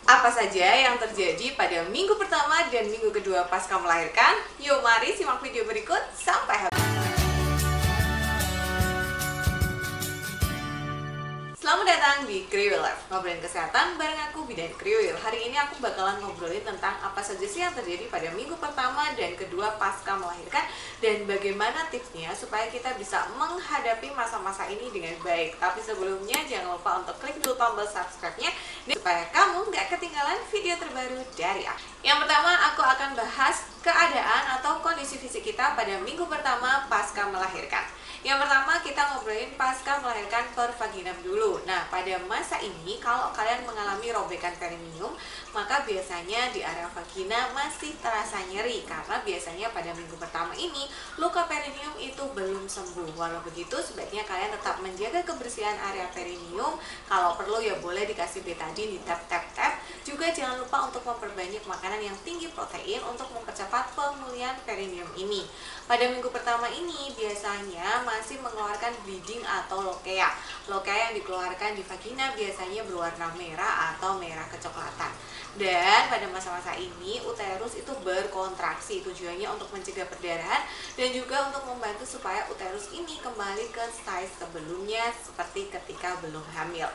Apa saja yang terjadi pada minggu pertama dan minggu kedua pasca melahirkan? Yuk mari simak video berikut sampai habis. Selamat datang di Kriwil Life, ngobrolin kesehatan bareng aku Bidan Kriwil. Hari ini aku bakalan ngobrolin tentang apa saja sih yang terjadi pada minggu pertama dan kedua pasca melahirkan, dan bagaimana tipsnya supaya kita bisa menghadapi masa-masa ini dengan baik. Tapi sebelumnya jangan lupa untuk klik dulu tombol subscribe-nya supaya kamu nggak ketinggalan video terbaru dari aku. Yang pertama, aku akan bahas keadaan atau kondisi fisik kita pada minggu pertama pasca melahirkan. Yang pertama, kita ngobrolin pasca melahirkan per vaginam dulu. Nah, pada masa ini kalau kalian mengalami robekan perineum, maka biasanya di area vagina masih terasa nyeri, karena biasanya pada minggu pertama ini luka perineum itu belum sembuh. Walau begitu, sebaiknya kalian tetap menjaga kebersihan area perineum. Kalau perlu ya boleh dikasih betadine, di tap-tap-tap. Juga jangan lupa untuk memperbanyak makanan yang tinggi protein untuk mempercepat pemulihan perineum ini. Pada minggu pertama ini biasanya masih mengeluarkan bleeding atau lokea. Lokea yang dikeluarkan di vagina biasanya berwarna merah atau merah kecoklatan. Dan pada masa-masa ini uterus itu berkontraksi, tujuannya untuk mencegah perdarahan dan juga untuk membantu supaya uterus ini kembali ke size sebelumnya seperti ketika belum hamil.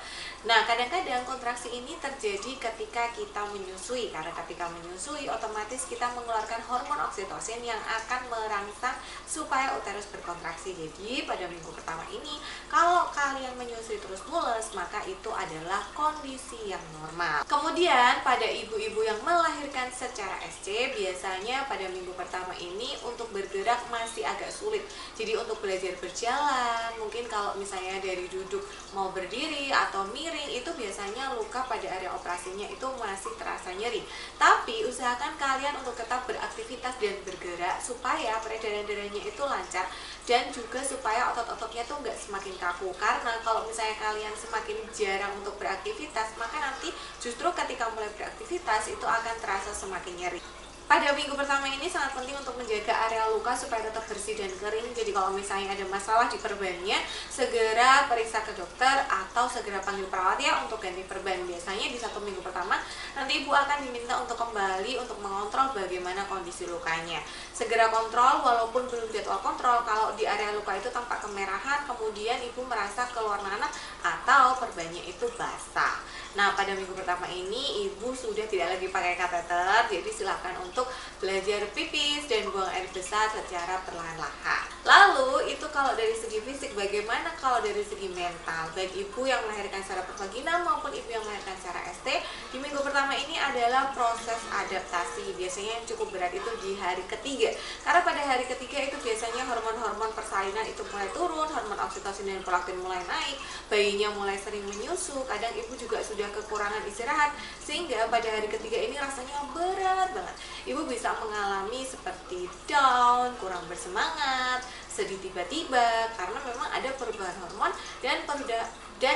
Nah, kadang-kadang kontraksi ini terjadi ketika kita menyusui, karena ketika menyusui otomatis kita mengeluarkan hormon oksitosin yang akan merangsang supaya uterus berkontraksi. Jadi pada minggu pertama ini kalau kalian menyusui terus mules, maka itu adalah kondisi yang normal. Kemudian pada ibu-ibu yang melahirkan secara SC, biasanya pada minggu pertama ini untuk bergerak masih agak sulit. Jadi untuk belajar berjalan, mungkin kalau misalnya dari duduk mau berdiri atau miring, itu biasanya luka pada area operasinya itu masih terasa nyeri. Tapi usahakan kalian untuk tetap beraktivitas dan bergerak supaya peredaran darahnya itu lancar, dan juga supaya otot-ototnya tuh nggak semakin kaku. Karena kalau misalnya kalian semakin jarang untuk beraktivitas, maka nanti justru ketika mulai beraktivitas itu akan terasa semakin nyeri. Pada minggu pertama ini sangat penting untuk menjaga area luka supaya tetap bersih dan kering. Jadi kalau misalnya ada masalah di perbannya, segera periksa ke dokter atau segera panggil perawat ya untuk ganti perban. Biasanya di 1 minggu pertama nanti ibu akan diminta untuk kembali untuk mengontrol bagaimana kondisi lukanya. Segera kontrol walaupun belum jadwal kontrol. Kalau di area luka itu tampak kemerahan, kemudian ibu merasa keluar nanah atau perbannya itu basah. Nah, pada minggu pertama ini ibu sudah tidak lagi pakai kateter, jadi silakan untuk belajar pipis dan buang air besar secara perlahan-lahan. Lalu itu kalau dari segi fisik, bagaimana kalau dari segi mental? Baik ibu yang melahirkan secara pervagina maupun ibu yang melahirkan secara ST, di minggu pertama ini adalah proses adaptasi. Biasanya yang cukup berat itu di hari ketiga, karena pada hari ketiga itu biasanya hormon-hormon persalinan itu mulai turun, hormon oksitosin dan prolaktin mulai naik, bayinya mulai sering menyusu, kadang ibu juga sudah kekurangan istirahat, sehingga pada hari ketiga ini rasanya berat banget. Ibu bisa mengalami seperti down, kurang bersemangat, sedih tiba-tiba, karena memang ada perubahan hormon dan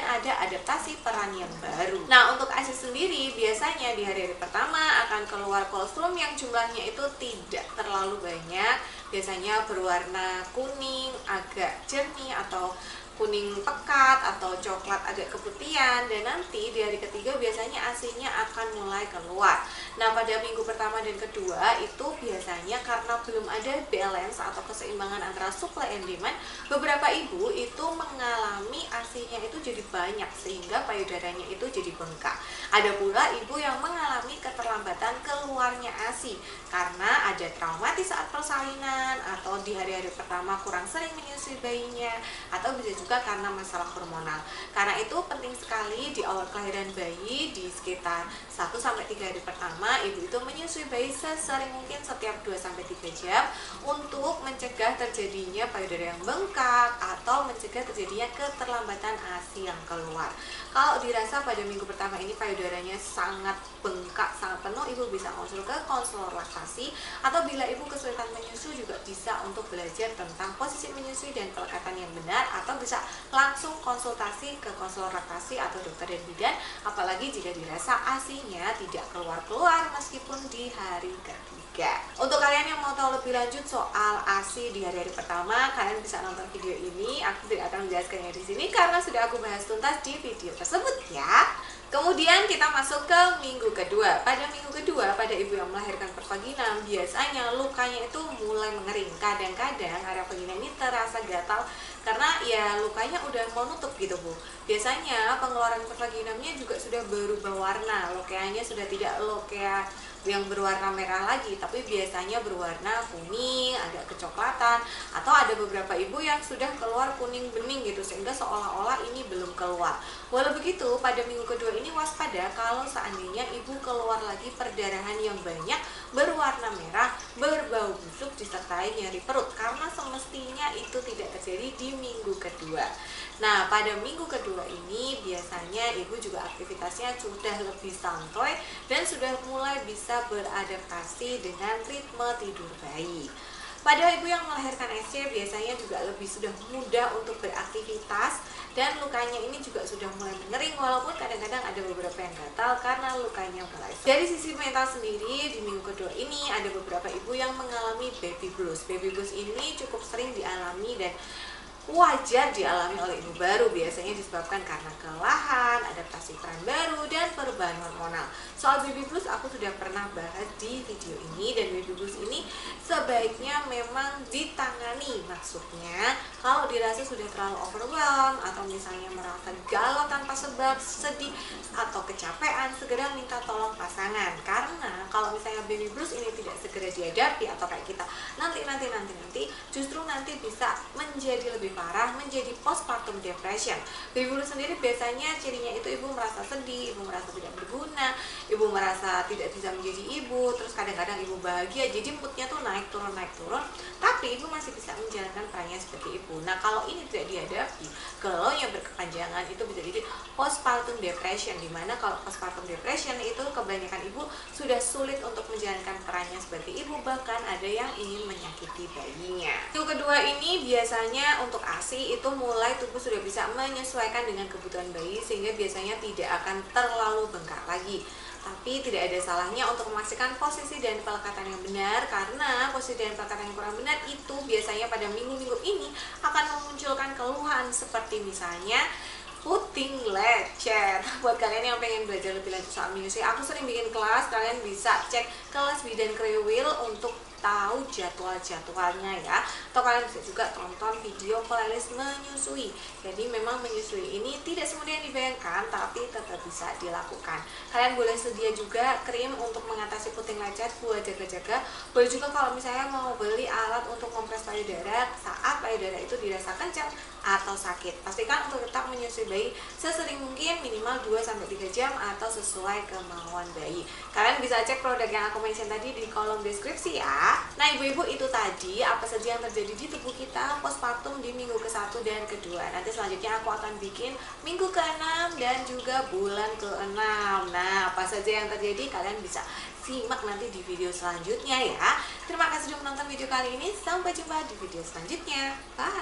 ada adaptasi peran yang baru. Nah, untuk ASI sendiri biasanya di hari-hari pertama akan keluar kolostrum yang jumlahnya itu tidak terlalu banyak, biasanya berwarna kuning agak jernih atau kuning pekat atau coklat agak keputihan, dan nanti di hari ketiga biasanya ASI-nya akan mulai keluar. Nah, pada minggu pertama dan kedua itu biasanya karena belum ada balance atau keseimbangan antara supply and demand, beberapa ibu itu mengalami ASI-nya itu jadi banyak sehingga payudaranya itu jadi bengkak. Ada pula ibu yang mengalami keterlambatan keluarnya ASI karena ada traumatis saat persalinan, atau di hari-hari pertama kurang sering menyusui bayinya, atau bisa juga karena masalah hormonal. Karena itu penting sekali di awal kelahiran bayi, di sekitar 1-3 hari pertama, ibu itu menyusui bayi sesering mungkin setiap 2-3 jam untuk mencegah terjadinya payudara yang bengkak atau mencegah terjadinya keterlambatan ASI yang keluar. Kalau dirasa pada minggu pertama ini payudaranya sangat bengkak, sangat penuh, ibu bisa konsul ke konselor laktasi, atau bila ibu kesulitan menyusui juga bisa untuk belajar tentang posisi menyusui dan pelekatan yang benar, atau bisa langsung konsultasi ke konselor laktasi atau dokter dan bidan, apalagi jika dirasa ASI-nya tidak keluar-keluar meskipun di hari ketiga. Untuk kalian yang mau tahu lebih lanjut soal ASI di hari-hari pertama, kalian bisa nonton video ini. Aku tidak akan menjelaskannya di sini karena sudah aku bahas tuntas di video tersebut ya. Kemudian kita masuk ke minggu kedua. Pada minggu kedua, pada ibu yang melahirkan pervaginam, biasanya lukanya itu mulai mengering. Kadang-kadang area vagina ini terasa gatal karena ya lukanya udah mau nutup gitu Bu. Biasanya pengeluaran pervaginamnya juga sudah berubah warna. Lokeanya sudah tidak lokea yang berwarna merah lagi, tapi biasanya berwarna kuning, agak kecoklatan, atau ada beberapa ibu yang sudah keluar kuning bening gitu, sehingga seolah-olah ini belum keluar. Walau begitu, pada minggu kedua ini waspada kalau seandainya ibu keluar lagi perdarahan yang banyak, berwarna merah, berbau busuk, disertai nyeri perut, karena semestinya itu tidak terjadi di minggu kedua. Nah, pada minggu kedua ini biasanya ibu juga aktivitasnya sudah lebih santai dan sudah mulai bisa beradaptasi dengan ritme tidur bayi. Pada ibu yang melahirkan SC biasanya juga lebih sudah mudah untuk beraktivitas dan lukanya ini juga sudah mulai mengering, walaupun kadang-kadang ada beberapa yang gatal karena lukanya mulai. Dari sisi mental sendiri, di minggu kedua ini ada beberapa ibu yang mengalami baby blues. Baby blues ini cukup sering dialami dan wajar dialami oleh ibu baru, biasanya disebabkan karena kelelahan, adaptasi peran baru, dan perubahan hormonal. Soal baby blues aku sudah pernah bahas di video ini, dan baby blues ini sebaiknya memang ditangani. Maksudnya kalau dirasa sudah terlalu overwhelmed atau misalnya merasa galau tanpa sebab, sedih atau kecapean, segera minta tolong pasangan. Karena kalau misalnya baby blues ini tidak segera dihadapi atau kayak kita nanti justru nanti bisa menjadi lebih parah, menjadi postpartum depression. Baby blues sendiri biasanya cirinya itu ibu merasa sedih, ibu merasa tidak berguna, ibu merasa tidak bisa menjadi ibu, terus kadang-kadang ibu bahagia, jadi moodnya tuh naik turun, tapi ibu masih bisa menjalankan perannya sebagai ibu. Nah, kalau ini tidak dihadapi, kalau yang berkepanjangan itu bisa jadi postpartum depression, dimana kalau postpartum depression itu kebanyakan ibu sudah sulit untuk menjalankan perannya sebagai ibu, bahkan ada yang ingin menyakiti bayinya. Yang kedua ini biasanya untuk ASI itu mulai tubuh sudah bisa menyesuaikan dengan kebutuhan bayi, sehingga biasanya tidak akan terlalu bengkak lagi. Tapi tidak ada salahnya untuk memastikan posisi dan pelekatan yang benar, karena posisi dan pelekatan yang kurang benar itu biasanya pada minggu-minggu ini akan memunculkan keluhan seperti misalnya puting lecet. Buat kalian yang pengen belajar lebih lanjut soal menyusui, aku sering bikin kelas, kalian bisa cek kelas Bidan Kriwil untuk tahu jadwal-jadwalnya ya, atau kalian bisa juga tonton video playlist menyusui. Jadi memang menyusui ini tidak semudah yang dibayangkan, tapi tetap bisa dilakukan. Kalian boleh sedia juga krim untuk mengatasi puting lecet buat jaga-jaga. Boleh juga kalau misalnya mau beli alat untuk kompres payudara saat payudara itu dirasa kencang atau sakit. Pastikan untuk tetap menyusui bayi sesering mungkin, minimal 2-3 jam atau sesuai kemauan bayi. Kalian bisa cek produk yang aku mention tadi di kolom deskripsi ya. Nah ibu-ibu, itu tadi apa saja yang terjadi di tubuh kita postpartum di minggu ke-1 dan kedua. Nanti selanjutnya aku akan bikin minggu ke-6 dan juga bulan ke-6. Nah apa saja yang terjadi kalian bisa simak nanti di video selanjutnya ya. Terima kasih sudah menonton video kali ini. Sampai jumpa di video selanjutnya. Bye.